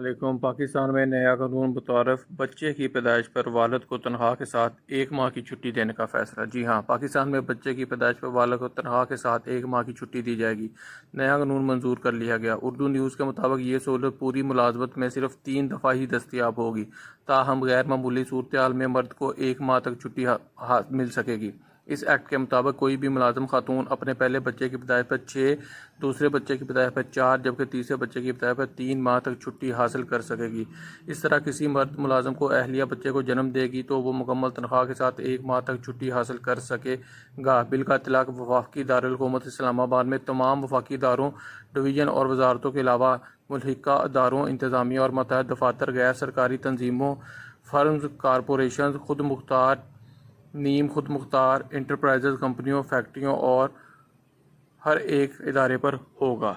علیکم۔ پاکستان میں نیا قانون متعارف، بچے کی پیدائش پر والد کو تنخواہ کے ساتھ 1 ماہ کی چھٹی دینے کا فیصلہ۔ جی ہاں، پاکستان میں بچے کی پیدائش پر والد کو تنخواہ کے ساتھ 1 ماہ کی چھٹی دی جائے گی۔ نیا قانون منظور کر لیا گیا۔ اردو نیوز کے مطابق یہ سہولت پوری ملازمت میں صرف 3 دفعہ ہی دستیاب ہوگی، تاہم غیر معمولی صورتحال میں مرد کو 1 ماہ تک چھٹی مل سکے گی۔ اس ایکٹ کے مطابق کوئی بھی ملازم خاتون اپنے پہلے بچے کی پیدائش پر 6، دوسرے بچے کی پیدائش پر 4 جبکہ تیسرے بچے کی پیدائش پر 3 ماہ تک چھٹی حاصل کر سکے گی۔ اس طرح کسی مرد ملازم کو اہلیہ بچے کو جنم دے گی تو وہ مکمل تنخواہ کے ساتھ 1 ماہ تک چھٹی حاصل کر سکے گا۔ بل کا اطلاق وفاقی دارالحکومت اسلام آباد میں تمام وفاقی اداروں، ڈویژن اور وزارتوں کے علاوہ ملحقہ اداروں، انتظامیہ اور ماتحت دفاتر، غیر سرکاری تنظیموں، فرمز، کارپوریشنز، خود مختار، نیم خود مختار انٹرپرائزز، کمپنیوں، فیکٹریوں اور ہر ایک ادارے پر ہوگا۔